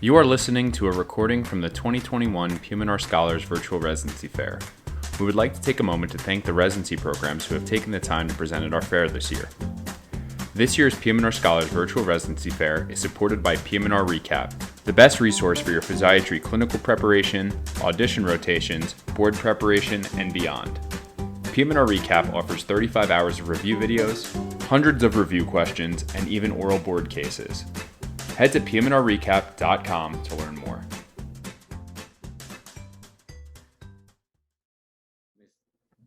You are listening to a recording from the 2021 PM&R Scholars Virtual Residency Fair. We would like to take a moment to thank the residency programs who have taken the time to present at our fair this year. This year's PM&R Scholars Virtual Residency Fair is supported by PM&R Recap, the best resource for your physiatry clinical preparation, audition rotations, board preparation, and beyond. PM&R Recap offers 35 hours of review videos, hundreds of review questions, and even oral board cases. Head to pmnrrecap.com to learn more.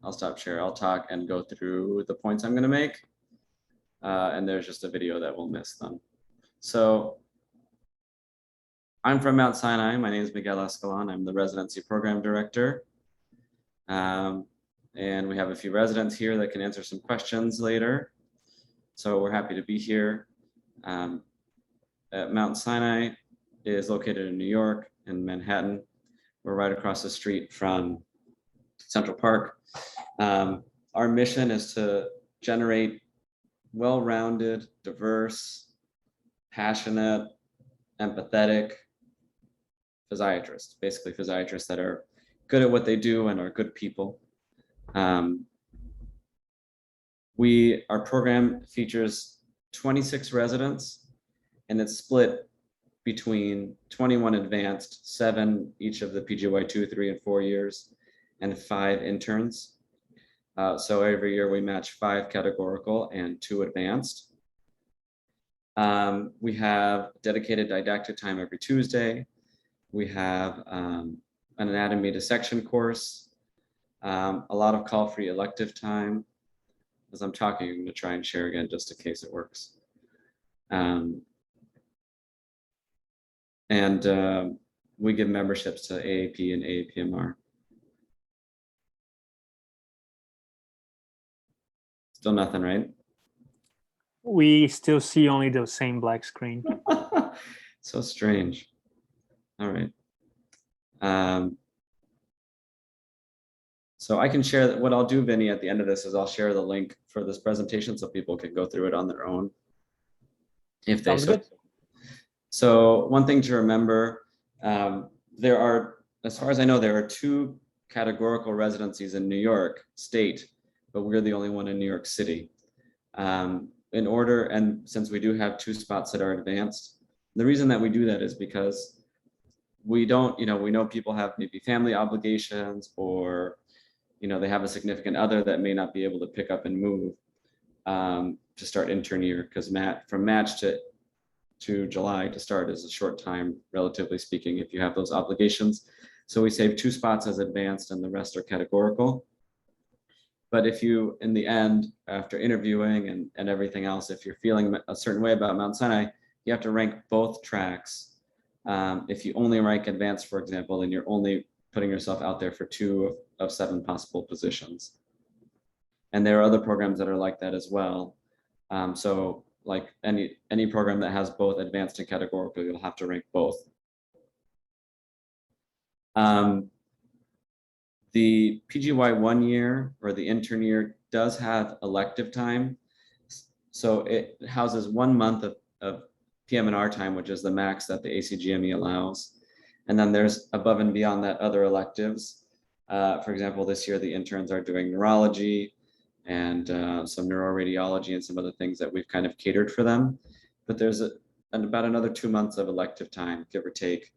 I'll stop share. I'll talk and go through the points I'm going to make. And there's just a video that we'll miss them. So I'm from Mount Sinai. My name is Miguel Escalon. I'm the residency program director. And we have a few residents here that can answer some questions later. So we're happy to be here. Mount Sinai is located in New York, in Manhattan. We're right across the street from Central Park. Our mission is to generate well-rounded, diverse, passionate, empathetic physiatrists, basically physiatrists that are good at what they do and are good people. Our program features 26 residents, and it's split between 21 advanced, 7 each of the PGY 2, 3, and 4 years, and 5 interns. So every year we match 5 categorical and 2 advanced. We have dedicated didactic time every Tuesday. We have an anatomy dissection course, a lot of call-free elective time. As I'm talking, I'm going to try and share again just in case it works. And we give memberships to AAP and AAPMR. Still nothing, right? We still see only the same black screen. So strange. All right. So I can share that. What I'll do, Vinny, at the end of this is I'll share the link for this presentation so people can go through it on their own if they so. So one thing to remember, there are, as far as I know, there are 2 categorical residencies in New York State, but we're the only one in New York City. And since we do have 2 spots that are advanced, the reason that we do that is because we know people have maybe family obligations, or, they have a significant other that may not be able to pick up and move to start intern year, because from match to July to start is a short time, relatively speaking, if you have those obligations. So we save 2 spots as advanced and the rest are categorical. But if you, in the end, after interviewing and everything else, if you're feeling a certain way about Mount Sinai, you have to rank both tracks. If you only rank advanced, for example, then you're only putting yourself out there for 2 of 7 possible positions. And there are other programs that are like that as well. So like any program that has both advanced and categorical, you'll have to rank both. The PGY 1 year or the intern year does have elective time. So it houses 1 month of PM&R time, which is the max that the ACGME allows. And then there's above and beyond that other electives. For example, this year the interns are doing neurology and some neuroradiology and some other things that we've kind of catered for them. But there's about another 2 months of elective time, give or take,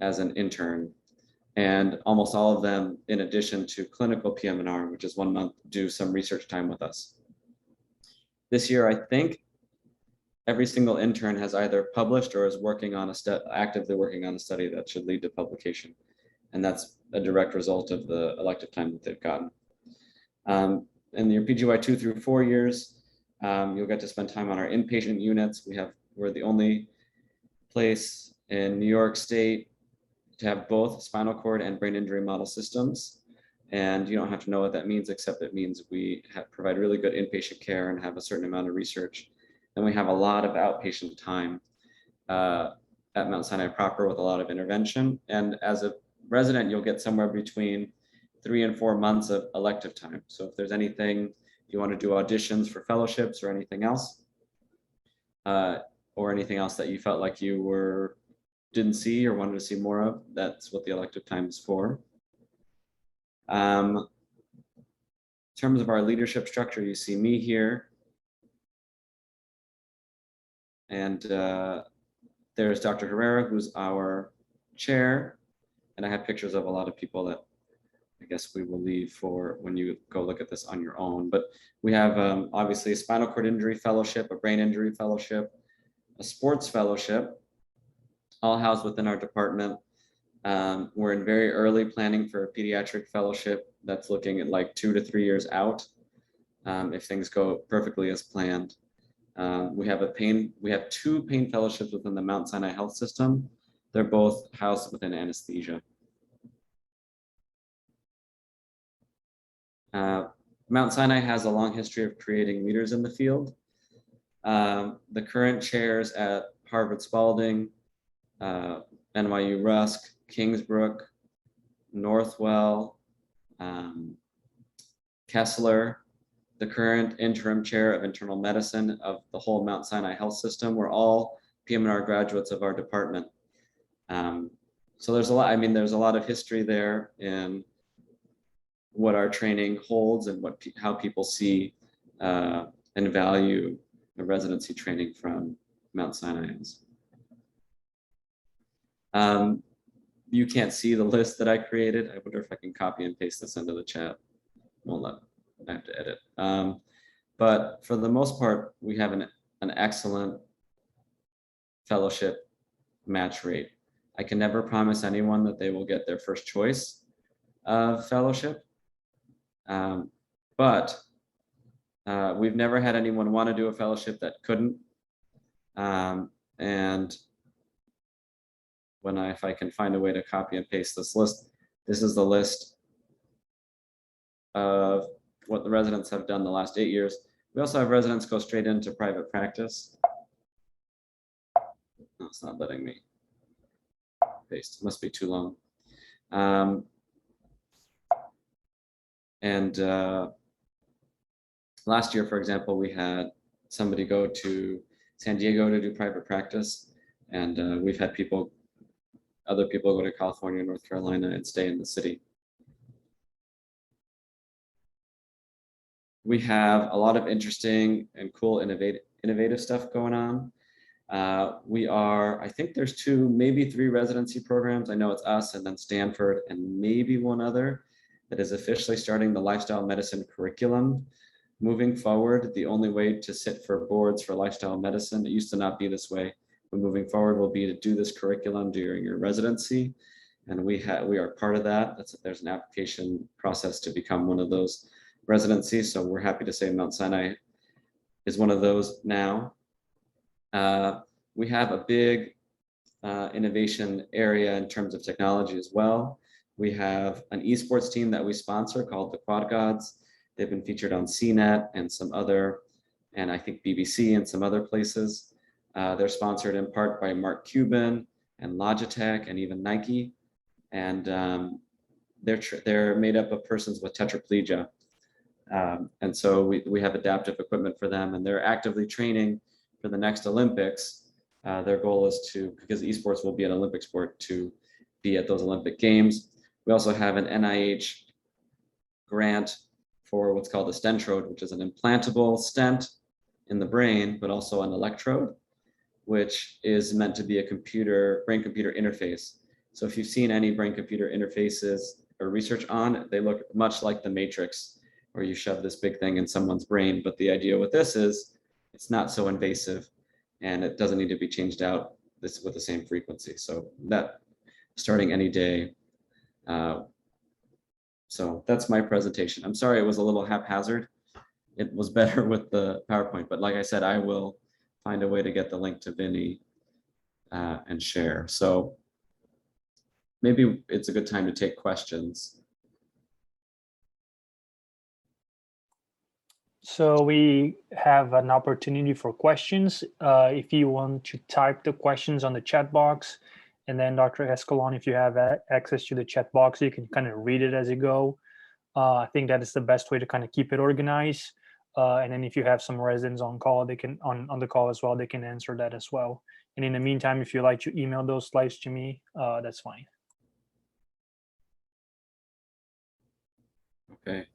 as an intern. And almost all of them, in addition to clinical PM&R, which is 1 month, do some research time with us. This year, I think every single intern has either published or is actively working on a study that should lead to publication. And that's a direct result of the elective time that they've gotten. In your PGY 2 through 4 years, you'll get to spend time on our inpatient units. We're the only place in New York State to have both spinal cord and brain injury model systems. And you don't have to know what that means, except it means we provide really good inpatient care and have a certain amount of research. And we have a lot of outpatient time at Mount Sinai proper with a lot of intervention. And as a resident, you'll get somewhere between 3 and 4 months of elective time. So if there's anything you want to do, auditions for fellowships or anything else that you felt like you were didn't see or wanted to see more of, that's what the elective time is for. In terms of our leadership structure, you see me here. And there's Dr. Herrera, who's our chair. And I have pictures of a lot of people that I guess we will leave for when you go look at this on your own. But we have obviously a spinal cord injury fellowship, a brain injury fellowship, a sports fellowship, all housed within our department. We're in very early planning for a pediatric fellowship that's looking at like 2 to 3 years out, if things go perfectly as planned. We have two pain fellowships within the Mount Sinai Health System. They're both housed within anesthesia. Mount Sinai has a long history of creating leaders in the field. The current chairs at Harvard Spalding, NYU Rusk, Kingsbrook, Northwell, Kessler, the current interim chair of internal medicine of the whole Mount Sinai Health System, were all PM&R graduates of our department. So there's a lot of history there in what our training holds and how people see and value the residency training from Mount Sinai. You can't see the list that I created. I wonder if I can copy and paste this into the chat. Won't let, I have to edit. But for the most part, we have an excellent fellowship match rate. I can never promise anyone that they will get their first choice of fellowship. But we've never had anyone want to do a fellowship that couldn't. And if I can find a way to copy and paste this list, this is the list of what the residents have done the last 8 years. We also have residents go straight into private practice. No, it's not letting me paste. It must be too long. Last year, for example, we had somebody go to San Diego to do private practice, and we've had other people go to California, North Carolina, and stay in the city. We have a lot of interesting and cool innovative stuff going on. I think there's 2, maybe 3 residency programs. I know it's us and then Stanford and maybe one other that is officially starting the lifestyle medicine curriculum. Moving forward, the only way to sit for boards for lifestyle medicine, it used to not be this way, but moving forward will be to do this curriculum during your residency. And we are part of that. There's an application process to become one of those residencies. So we're happy to say Mount Sinai is one of those now. We have a big innovation area in terms of technology as well. We have an esports team that we sponsor called the Quad Gods. They've been featured on CNET and some other, and I think BBC and some other places. They're sponsored in part by Mark Cuban and Logitech and even Nike. And they're made up of persons with tetraplegia. And so we have adaptive equipment for them, and they're actively training for the next Olympics. Their goal is because esports will be an Olympic sport, to be at those Olympic Games. We also have an NIH grant for what's called a stentrode, which is an implantable stent in the brain, but also an electrode, which is meant to be a brain-computer interface. So if you've seen any brain-computer interfaces or research on, they look much like the Matrix, where you shove this big thing in someone's brain. But the idea with this is it's not so invasive, and it doesn't need to be changed out with the same frequency. So that starting any day. So that's my presentation. I'm sorry it was a little haphazard. It was better with the PowerPoint, but like I said, I will find a way to get the link to Vinny and share. So maybe it's a good time to take questions. So we have an opportunity for questions. If you want to type the questions on the chat box, and then Dr. Escalon, if you have access to the chat box, you can kind of read it as you go. I think that is the best way to kind of keep it organized. And then if you have some residents on call, they can on the call as well, they can answer that as well. And in the meantime, if you like to email those slides to me, that's fine. Okay.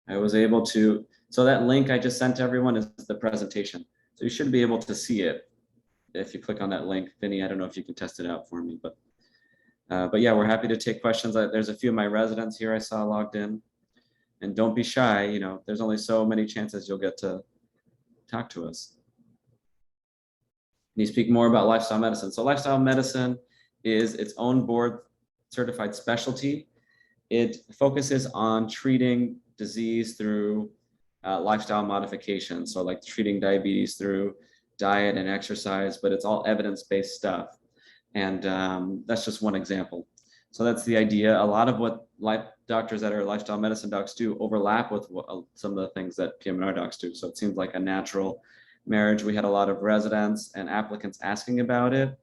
I was able to, so that link I just sent to everyone is the presentation. So you should be able to see it if you click on that link. Vinny, I don't know if you can test it out for me, but yeah, we're happy to take questions. There's a few of my residents here I saw logged in. And don't be shy, you know, there's only so many chances you'll get to talk to us. Can you speak more about lifestyle medicine? So lifestyle medicine is its own board certified specialty. It focuses on treating disease through lifestyle modification. So like treating diabetes through diet and exercise, but it's all evidence-based stuff. And that's just one example. So that's the idea. A lot of what doctors that are lifestyle medicine docs do overlap with some of the things that PM&R docs do. So it seems like a natural marriage. We had a lot of residents and applicants asking about it.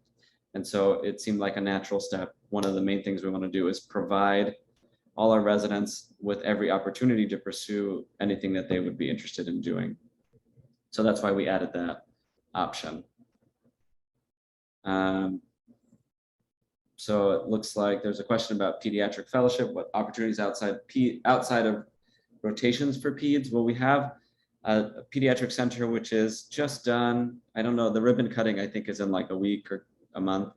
And so it seemed like a natural step. One of the main things we want to do is provide all our residents with every opportunity to pursue anything that they would be interested in doing. So that's why we added that option. So it looks like there's a question about pediatric fellowship. What opportunities outside of rotations for peds? Well, we have a pediatric center, which is just done. I don't know, the ribbon cutting, I think, is in like a week or a month.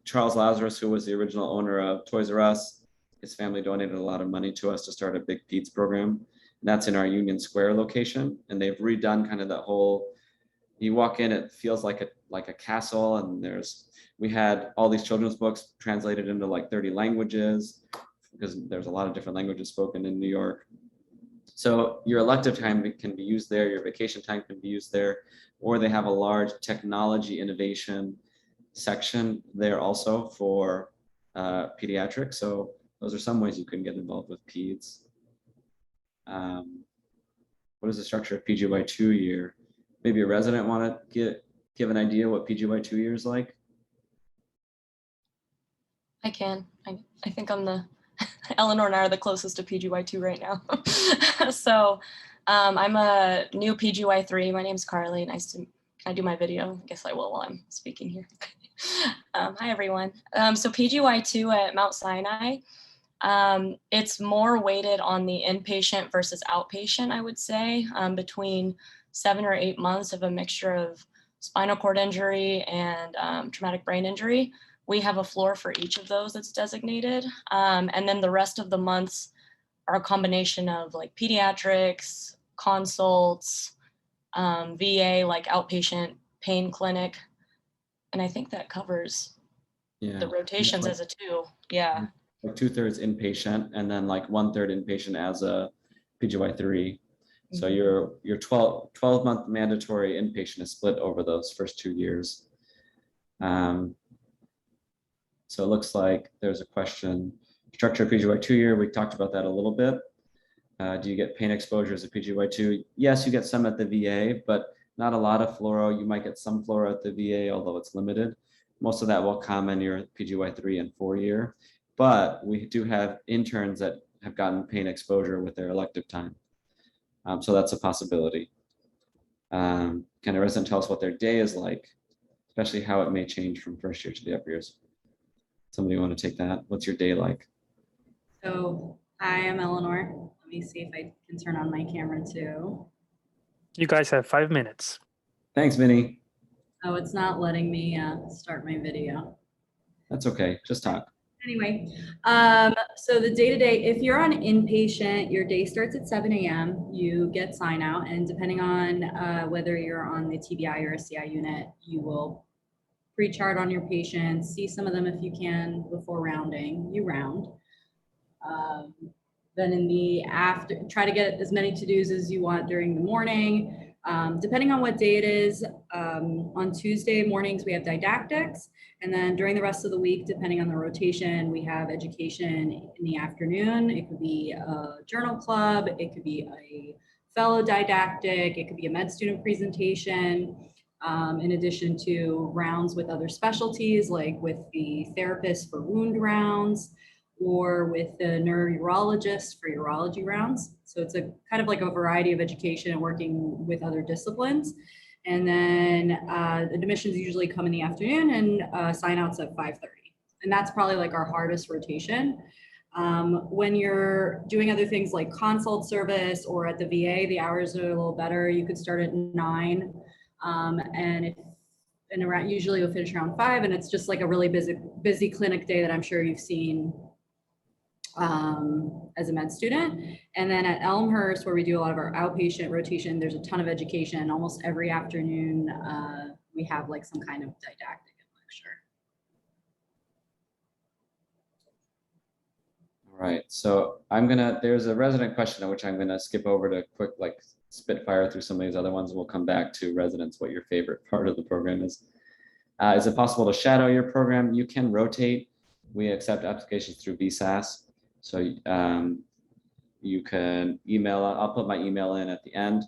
Charles Lazarus, who was the original owner of Toys R Us, his family donated a lot of money to us to start a big peds program. And that's in our Union Square location. And they've redone kind of that whole, you walk in, it feels like a castle, and we had all these children's books translated into like 30 languages because there's a lot of different languages spoken in New York. So your elective time can be used there, your vacation time can be used there, or they have a large technology innovation section there also for pediatrics. So those are some ways you can get involved with peds. What is the structure of PGY 2-year? Maybe a resident want to give an idea what PGY 2-year is like? I can. I think I'm the Eleanor and I are the closest to PGY2 right now. So I'm a new PGY3. My name's Carly. Nice to, can I do my video? I guess I will while I'm speaking here. Hi, everyone. So PGY2 at Mount Sinai, it's more weighted on the inpatient versus outpatient, I would say, between 7 or 8 months of a mixture of spinal cord injury and traumatic brain injury. We have a floor for each of those that's designated. And then the rest of the months are a combination of like pediatrics, consults, VA, like outpatient pain clinic. And I think that covers the rotations as a 2. Yeah. Like 2/3 inpatient and then like 1/3 inpatient as a PGY3. So your 12-month mandatory inpatient is split over those first 2 years. So it looks like there's a question, structure of PGY 2-year, we talked about that a little bit. Do you get pain exposure as a PGY2? Yes, you get some at the VA, but not a lot of fluoro. You might get some fluoro at the VA, although it's limited. Most of that will come in your PGY 3 and 4-year, but we do have interns that have gotten pain exposure with their elective time. So that's a possibility. Can a resident tell us what their day is like, especially how it may change from first year to the upper years? Somebody want to take that? What's your day like? So I am Eleanor. Let me see if I can turn on my camera too. You guys have 5 minutes. Thanks, Vinny. Oh, it's not letting me start my video. That's okay. Just talk. Anyway, so the day-to-day, if you're on inpatient, your day starts at 7 a.m. You get sign out, and depending on whether you're on the TBI or a CI unit, you will pre-chart on your patients, see some of them if you can before rounding, you round. Then in the after, try to get as many to-dos as you want during the morning. Depending on what day it is, on Tuesday mornings, we have didactics. And then during the rest of the week, depending on the rotation, we have education in the afternoon. It could be a journal club, it could be a fellow didactic, it could be a med student presentation. In addition to rounds with other specialties, like with the therapist for wound rounds, or with the neurologist for urology rounds. So it's a kind of like a variety of education and working with other disciplines. And then admissions usually come in the afternoon, and sign outs at 5:30. And that's probably like our hardest rotation. When you're doing other things like consult service or at the VA, the hours are a little better. You could start at 9, and around, usually you'll finish around 5, and it's just like a really busy clinic day that I'm sure you've seen as a med student. And then at Elmhurst, where we do a lot of our outpatient rotation, there's a ton of education. Almost every afternoon, we have like some kind of didactic lecture. All right, so there's a resident question which I'm gonna skip over to quick, like spitfire through some of these other ones. And we'll come back to residents, what your favorite part of the program is. Is it possible to shadow your program? You can rotate. We accept applications through VSAS. So you can email, I'll put my email in at the end,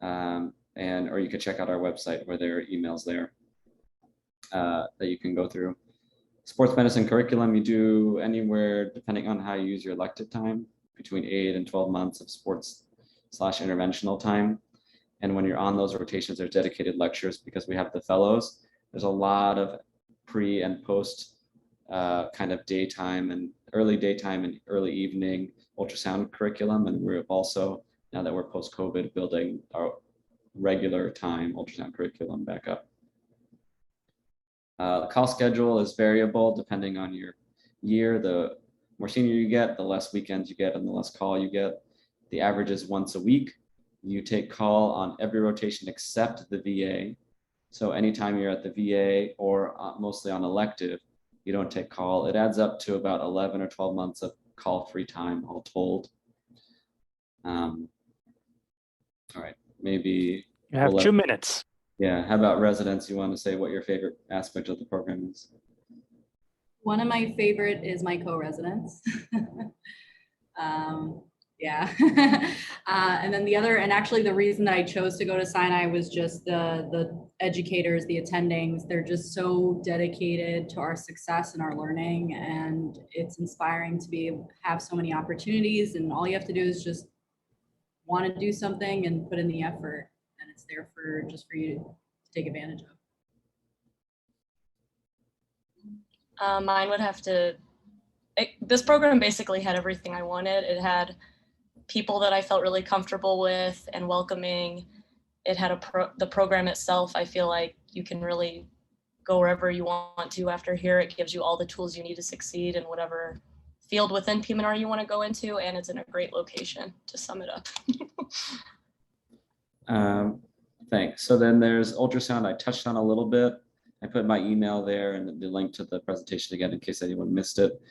or you could check out our website where there are emails there that you can go through. Sports medicine curriculum, you do anywhere, depending on how you use your elective time, between 8 and 12 months of sports/interventional time. And when you're on those rotations, there's dedicated lectures because we have the fellows. There's a lot of pre and post kind of daytime and early daytime and early evening ultrasound curriculum. And we're also, now that we're post-COVID, building our regular time ultrasound curriculum back up. The call schedule is variable depending on your year. The more senior you get, the less weekends you get and the less call you get. The average is once a week. You take call on every rotation except the VA. So anytime you're at the VA or mostly on elective, you don't take call. It adds up to about 11 or 12 months of call-free time, all told. All right, maybe You have 2 minutes. Yeah, how about residents? You want to say what your favorite aspect of the program is? One of my favorite is my co-residents. Yeah. And then the other, and actually the reason that I chose to go to Sinai was just the educators, the attendings. They're just so dedicated to our success and our learning, and it's inspiring to have so many opportunities, and all you have to do is just want to do something and put in the effort, and it's there for you to take advantage of. Mine would have to, this program basically had everything I wanted. It had people that I felt really comfortable with and welcoming. It had the program itself, I feel like you can really go wherever you want to after here. It gives you all the tools you need to succeed in whatever field within PM&R you want to go into, and it's in a great location, to sum it up. Thanks. So then there's ultrasound. I touched on a little bit. I put my email there and the link to the presentation again in case anyone missed it.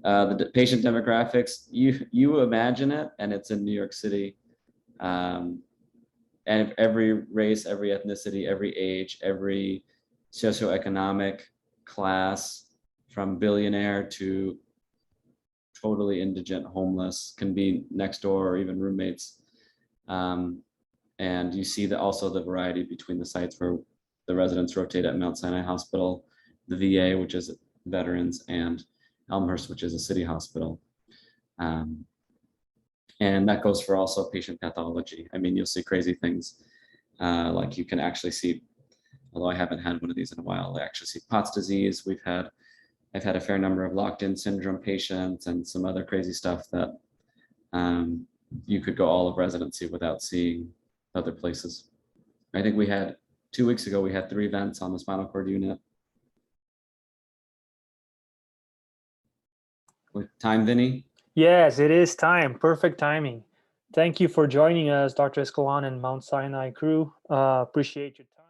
The patient demographics, you imagine it, and it's in New York City. And every race, every ethnicity, every age, every socioeconomic class, from billionaire to totally indigent, homeless, can be next door or even roommates. And you see also the variety between the sites where the residents rotate at Mount Sinai Hospital, the VA, which is veterans, and Elmhurst, which is a city hospital. And that goes for also patient pathology. I mean, you'll see crazy things. Like you can actually see, although I haven't had one of these in a while, I actually see POTS disease. I've had a fair number of locked-in syndrome patients and some other crazy stuff that you could go all of residency without seeing other places. I think 2 weeks ago, we had 3 events on the spinal cord unit. With time, Vinny? Yes, it is time. Perfect timing. Thank you for joining us, Dr. Escalon and Mount Sinai crew. Appreciate your time.